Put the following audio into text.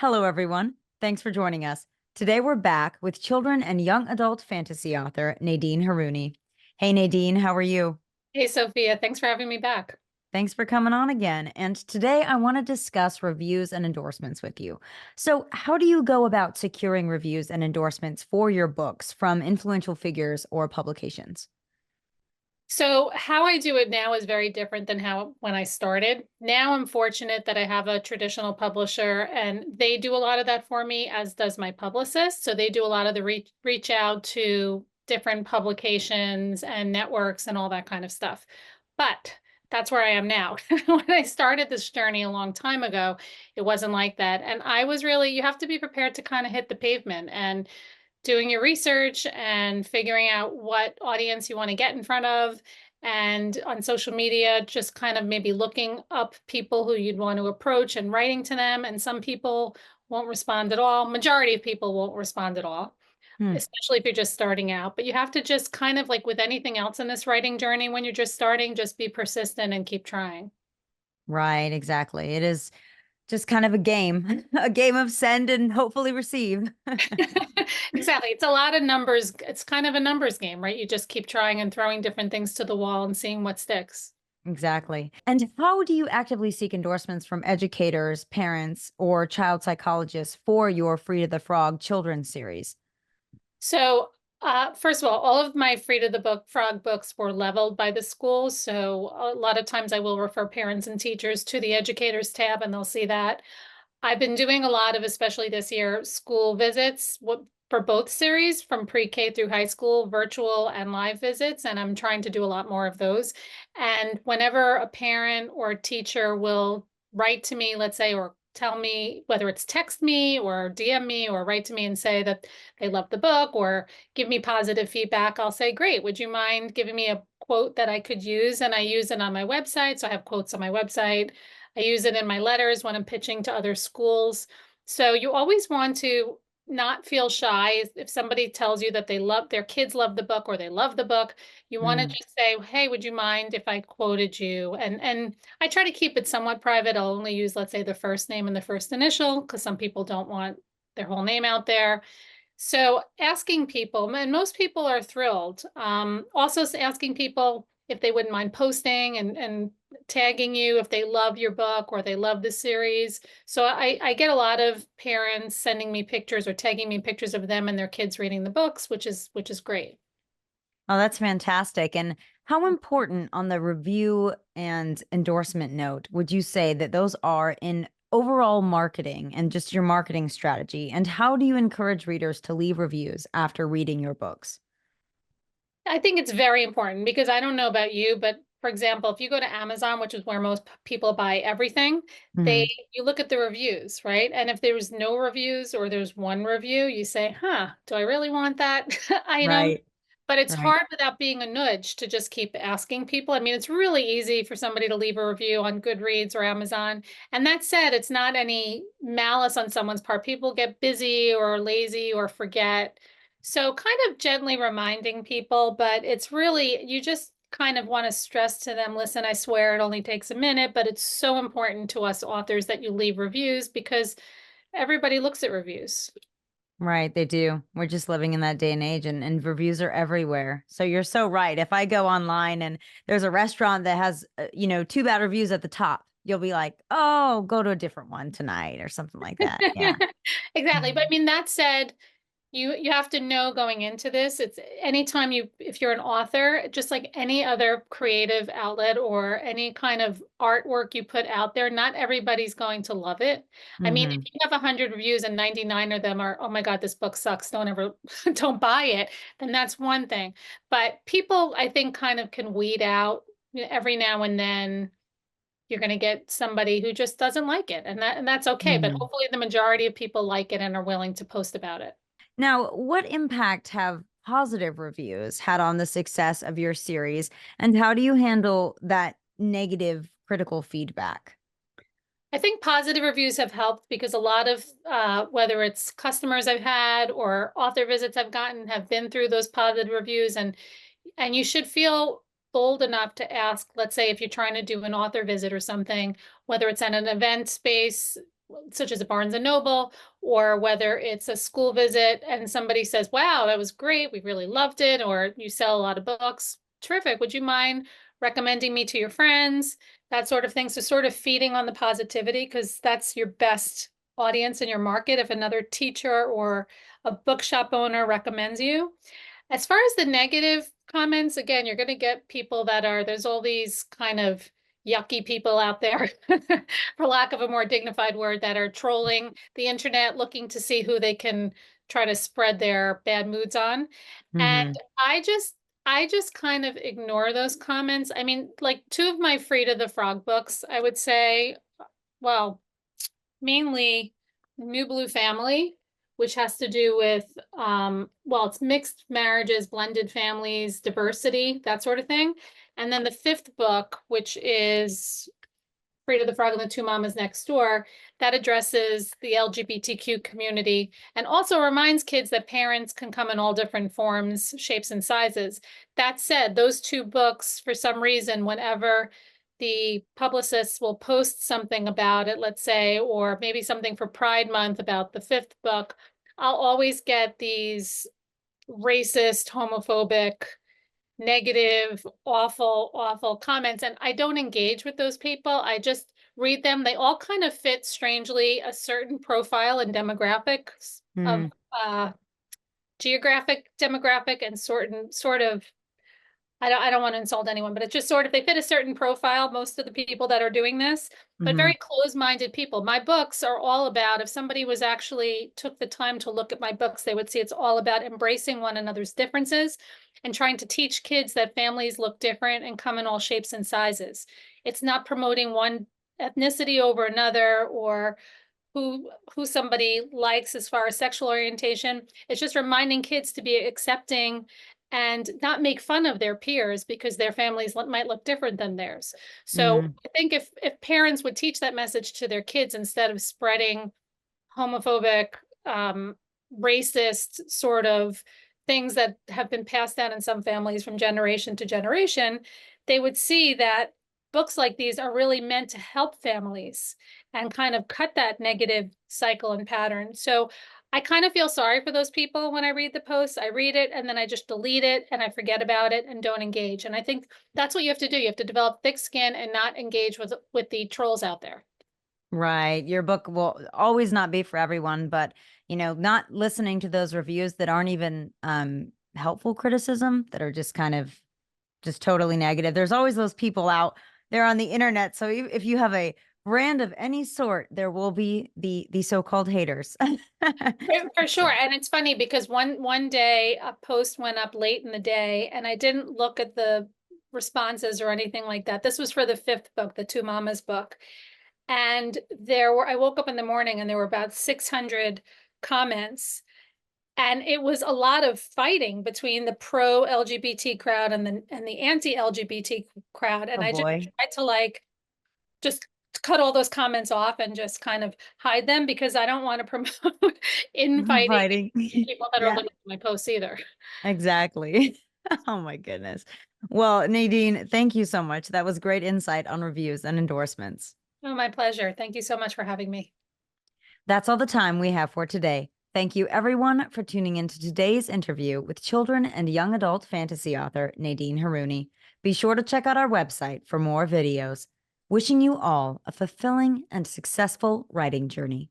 Hello, everyone. Thanks for joining us. Today, we're back with children and young adult fantasy author Nadine Haruni. Hey, Nadine, how are you? Hey, Sophia, thanks for having me back. Thanks for coming on again. And today, I want to discuss reviews and endorsements with you. So, how do you go about securing reviews and endorsements for your books from influential figures or publications? So, how I do it now is very different than how when I started. Now I'm fortunate that I have a traditional publisher and they do a lot of that for me, as does my publicist. So, they do a lot of the reach out to different publications and networks and all that kind of stuff. But that's where I am now. When I started this journey a long time ago, it wasn't like that. And I was really, you have to be prepared to kind of hit the pavement and doing your research and figuring out what audience you want to get in front of. And on social media, just kind of maybe looking up people who you'd want to approach and writing to them. And some people won't respond at all. Majority of people won't respond at all, Hmm. especially if you're just starting out. But you have to just kind of like with anything else in this writing journey, when you're just starting, just be persistent and keep trying. Right, exactly. It is just kind of a game, a game of send and hopefully receive. Exactly. It's a lot of numbers. It's kind of a numbers game, right? You just keep trying and throwing different things to the wall and seeing what sticks. Exactly. And how do you actively seek endorsements from educators, parents, or child psychologists for your Free to the Frog children's series? So, first of all of my Free to the Book Frog books were leveled by the school. So, a lot of times I will refer parents and teachers to the educators tab and they'll see that. I've been doing a lot of, especially this year, school visits for both series from pre-K through high school, virtual and live visits, and I'm trying to do a lot more of those. And whenever a parent or a teacher will write to me, let's say, or tell me, whether it's text me or DM me or write to me and say that they love the book or give me positive feedback, I'll say, great, would you mind giving me a quote that I could use? And I use it on my website. So I have quotes on my website. I use it in my letters when I'm pitching to other schools. So you always want to not feel shy. If somebody tells you that they love their kids love the book or they love the book, you want to Mm, just say, "Hey, would you mind if I quoted you?" And I try to keep it somewhat private. I'll only use, let's say, the first name and the first initial because some people don't want their whole name out there. So asking people, and most people are thrilled. Also asking people if they wouldn't mind posting and tagging you if they love your book or they love the series. So I get a lot of parents sending me pictures or tagging me pictures of them and their kids reading the books, which is great. oh, that's fantastic. And how important on the review and endorsement note would you say that those are in overall marketing and just your marketing strategy? And how do you encourage readers to leave reviews after reading your books? I think it's very important because I don't know about you, but for example, if you go to Amazon, which is where most people buy everything, they Mhm. you look at the reviews, right? And if there's no reviews or there's one review, you say, "Huh, do I really want that item?" Right, But it's right. hard without being a nudge to just keep asking people. I mean, it's really easy for somebody to leave a review on Goodreads or Amazon. And that said, it's not any malice on someone's part. People get busy or lazy or forget. So kind of gently reminding people, but it's really, you just kind of want to stress to them, listen, I swear it only takes a minute, but it's so important to us authors that you leave reviews because everybody looks at reviews. Right, they do. We're just living in that day and age, and reviews are everywhere. So you're so right. If I go online and there's a restaurant that has, two bad reviews at the top, you'll be like, "Oh, go to a different one tonight," or something like that. Yeah. Exactly. But I mean, that said, you have to know going into this, it's anytime you if you're an author, just like any other creative outlet or any kind of artwork you put out there, not everybody's going to love it. I mean, if Hmm. you have 100 reviews and 99 of them are, "Oh my God, this book sucks. Don't ever don't buy it," then that's one thing. But people, I think, kind of can weed out, every now and then you're going to get somebody who just doesn't like it, and that's okay. But Hmm. hopefully the majority of people like it and are willing to post about it. Now, what impact have positive reviews had on the success of your series, and how do you handle that negative critical feedback? I think positive reviews have helped because a lot of whether it's customers I've had or author visits I've gotten have been through those positive reviews, and you should feel bold enough to ask, let's say if you're trying to do an author visit or something, whether it's at an event space, such as a Barnes and Noble, or whether it's a school visit and somebody says, wow, that was great, we really loved it, or you sell a lot of books, terrific, would you mind recommending me to your friends, that sort of thing. So sort of feeding on the positivity, because that's your best audience in your market if another teacher or a bookshop owner recommends you. As far as the negative comments, again, you're going to get people that are, there's all these kind of yucky people out there, for lack of a more dignified word, that are trolling the internet, looking to see who they can try to spread their bad moods on. And Hmm. I just kind of ignore those comments. I mean, like two of my Frida the Frog books, I would say, well, mainly New Blue Family, which has to do with, well, it's mixed marriages, blended families, diversity, that sort of thing. And then the fifth book, which is Frida the Frog and the Two Mamas Next Door, that addresses the LGBTQ community and also reminds kids that parents can come in all different forms, shapes, and sizes. That said, those two books, for some reason, whenever the publicists will post something about it, let's say, or maybe something for Pride Month about the fifth book, I'll always get these racist, homophobic, negative, awful, awful comments. And I don't engage with those people. I just read them. They all kind of fit strangely a certain profile and demographics of Hmm. geographic demographic and sort of I don't want to insult anyone, but it's just sort of they fit a certain profile, most of the people that are doing this, but Hmm. very closed-minded people. My books are all about, if somebody was actually took the time to look at my books, they would see it's all about embracing one another's differences and trying to teach kids that families look different and come in all shapes and sizes. It's not promoting one ethnicity over another or who somebody likes as far as sexual orientation. It's just reminding kids to be accepting and not make fun of their peers because their families might look different than theirs. So Hmm. I think if parents would teach that message to their kids instead of spreading homophobic, um, racist sort of things that have been passed down in some families from generation to generation, they would see that books like these are really meant to help families and kind of cut that negative cycle and pattern. So I kind of feel sorry for those people when I read the posts. I read it and then I just delete it and I forget about it and don't engage. And I think that's what you have to do. You have to develop thick skin and not engage with the trolls out there. Right. Your book will always not be for everyone, but not listening to those reviews that aren't even helpful criticism, that are just kind of just totally negative. There's always those people out there on the internet. So if you have a brand of any sort, there will be the so-called haters. For sure. And it's funny because one day a post went up late in the day and I didn't look at the responses or anything like that. This was for the fifth book, the Two Mamas book. And I woke up in the morning and there were about 600 comments. And it was a lot of fighting between the pro LGBT crowd and the anti LGBT crowd. And Oh I just boy. tried to just cut all those comments off and just kind of hide them because I don't want to promote infighting Fighting. between people that are Yeah, looking at my posts either. exactly. Oh my goodness. Well, Nadine, thank you so much. That was great insight on reviews and endorsements. Oh, my pleasure. Thank you so much for having me. That's all the time we have for today. Thank you, everyone, for tuning into today's interview with children and young adult fantasy author Nadine Haruni. Be sure to check out our website for more videos. Wishing you all a fulfilling and successful writing journey.